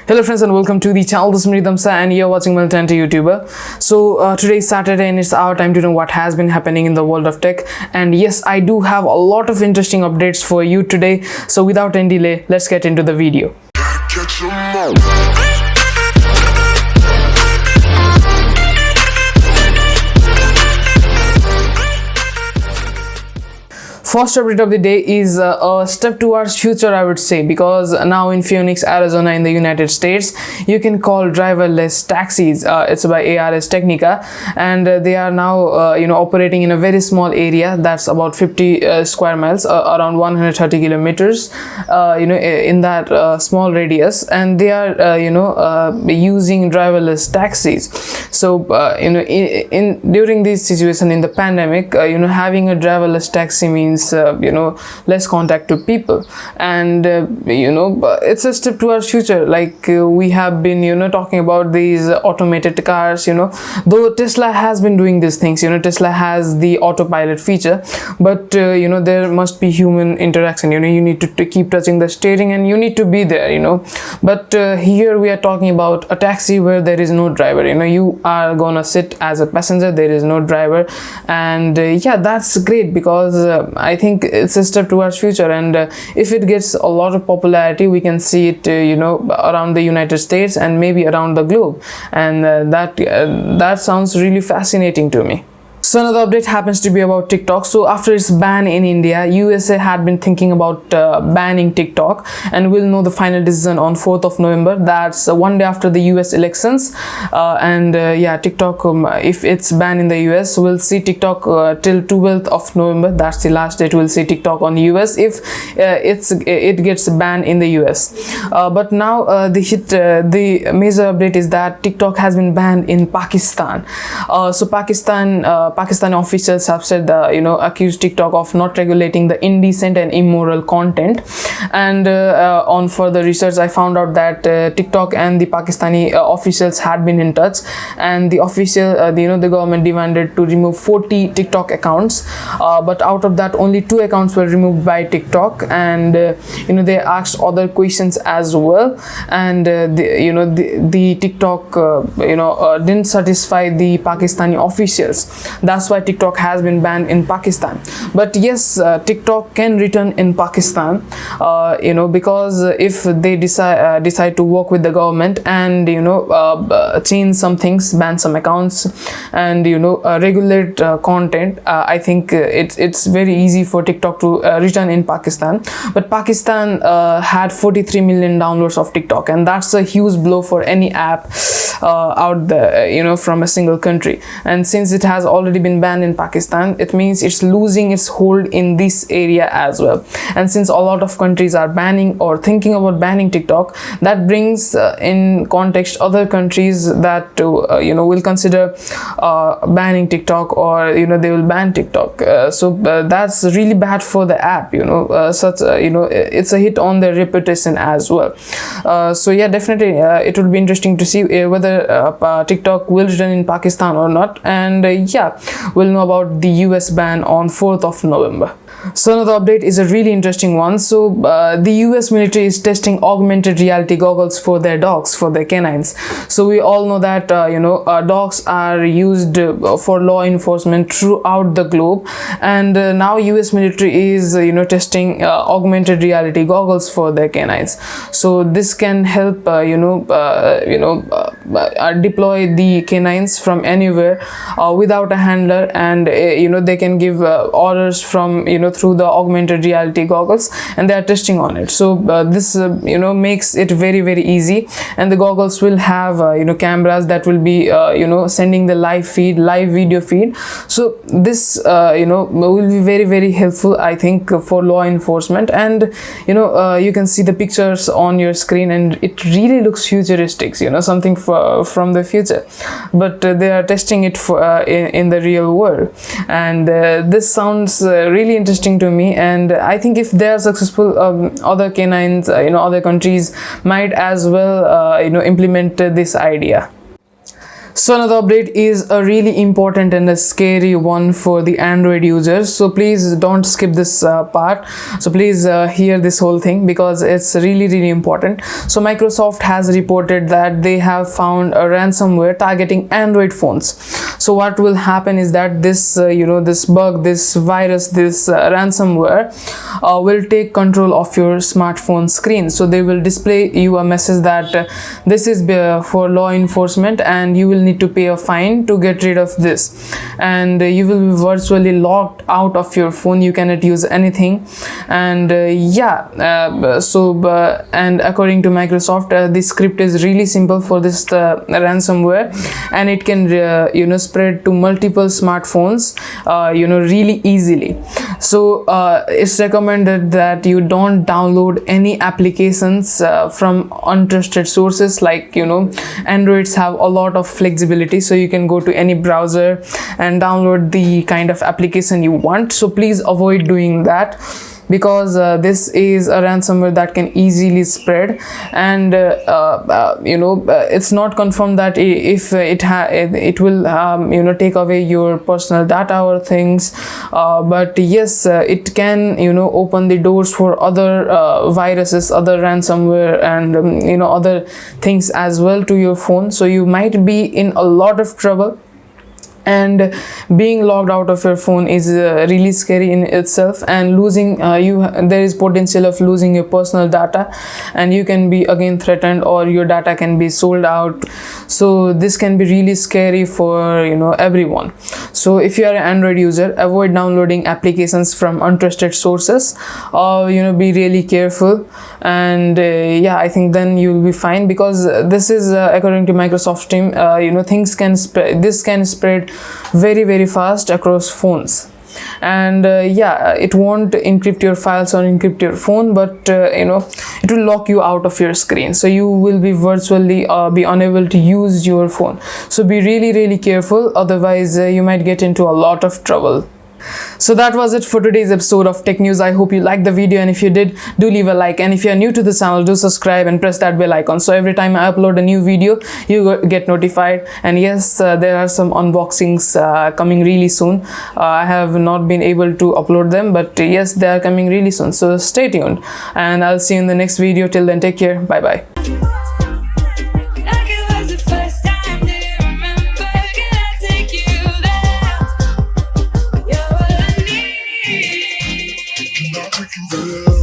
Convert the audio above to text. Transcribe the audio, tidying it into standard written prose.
Hello friends and welcome to the channel. This is Mridamsa and you're watching Multi YouTuber. So today is Saturday and it's our time to know what has been happening in the world of tech. And yes, I do have a lot of interesting updates for you today. So without any delay, let's get into the video. First update of the day is a step towards future, I would say, because now in Phoenix, Arizona in the United States, you can call driverless taxis. It's by ARS Technica, and they are now operating in a very small area that's about 50 square miles, around 130 kilometers, in that small radius, and they are using driverless taxis. So during this situation in the pandemic, having a driverless taxi means less contact to people, and it's a step towards future. Like we have been talking about these automated cars, though Tesla has been doing these things. Tesla has the autopilot feature, but there must be human interaction. You need to keep touching the steering and you need to be there, but here we are talking about a taxi where there is no driver. You are gonna sit as a passenger, there is no driver, and yeah, that's great, because I think it's a step towards future, and if it gets a lot of popularity, we can see it around the United States and maybe around the globe, and that sounds really fascinating to me. So another update happens to be about TikTok. So after its ban in India, USA had been thinking about banning TikTok, and we'll know the final decision on 4th of November. That's one day after the US elections, yeah, TikTok, if it's banned in the US, we'll see TikTok till 12th of November. That's the last date we'll see TikTok on US if it gets banned in the US. But now the major update is that TikTok has been banned in Pakistan. So Pakistani officials have said, accused TikTok of not regulating the indecent and immoral content. And on further research, I found out that TikTok and the Pakistani officials had been in touch, and the the government demanded to remove 40 TikTok accounts, but out of that, only 2 accounts were removed by TikTok, and they asked other questions as well, and the TikTok didn't satisfy the Pakistani officials. That's why TikTok has been banned in Pakistan. But yes, TikTok can return in Pakistan, because if they decide to work with the government and change some things, ban some accounts, and regulate content, I think it's very easy for TikTok to return in Pakistan. But Pakistan had 43 million downloads of TikTok, and that's a huge blow for any app out there, from a single country. And since it has already been banned in Pakistan, it means it's losing its hold in this area as well. And since a lot of countries are banning or thinking about banning TikTok, that brings in context other countries that will consider banning TikTok, or they will ban TikTok. So that's really bad for the app. It's a hit on their reputation as well. So yeah, definitely it will be interesting to see whether TikTok will return in Pakistan or not, and yeah, we'll know about the US ban on 4th of November. So another update is a really interesting one. So the US military is testing augmented reality goggles for their dogs, for their canines. So we all know that dogs are used for law enforcement throughout the globe, and now US military is testing augmented reality goggles for their canines. So this can help deploy the canines from anywhere without a handler, and they can give orders from through the augmented reality goggles, and they are testing on it. So this makes it very, very easy, and the goggles will have cameras that will be sending the live video feed. So this will be very, very helpful, I think, for law enforcement. And you can see the pictures on your screen, and it really looks futuristic, something from the future, but they are testing it in the real world, and this sounds really interesting to me. And I think if they are successful, other canines, other countries might as well implement this idea. So another update is a really important and a scary one for the Android users. So please don't skip this part. So please hear this whole thing because it's really important. So Microsoft has reported that they have found a ransomware targeting Android phones. So what will happen is that this this bug, this virus, this ransomware will take control of your smartphone screen. So they will display you a message that this is for law enforcement and you will need to pay a fine to get rid of this, and you will be virtually locked out of your phone. You cannot use anything. And and according to Microsoft, this script is really simple for this ransomware, and it can spread to multiple smartphones really easily. So it's recommended that you don't download any applications from untrusted sources. Like Androids have a lot of flexibility, so you can go to any browser and download the kind of application you want. So please avoid doing that, because this is a ransomware that can easily spread. And it's not confirmed that if it will take away your personal data or things, but yes, it can open the doors for other viruses, other ransomware, and other things as well to your phone. So you might be in a lot of trouble, and being logged out of your phone is really scary in itself, and losing there is potential of losing your personal data, and you can be again threatened, or your data can be sold out. So this can be really scary for everyone. So if you are an Android user, avoid downloading applications from untrusted sources, or be really careful. And I think then you'll be fine, because this is according to Microsoft team, things can spread, this can spread very fast across phones. And it won't encrypt your files or encrypt your phone, but it will lock you out of your screen, so you will be virtually be unable to use your phone. So be really careful, otherwise you might get into a lot of trouble. So that was it for today's episode of Tech News. I hope you liked the video, and if you did, do leave a like, and if you are new to the channel, do subscribe and press that bell icon, so every time I upload a new video you get notified. And yes, there are some unboxings coming really soon. I have not been able to upload them, but yes, they are coming really soon, so stay tuned, and I'll see you in the next video. Till then, take care, bye bye. Yeah.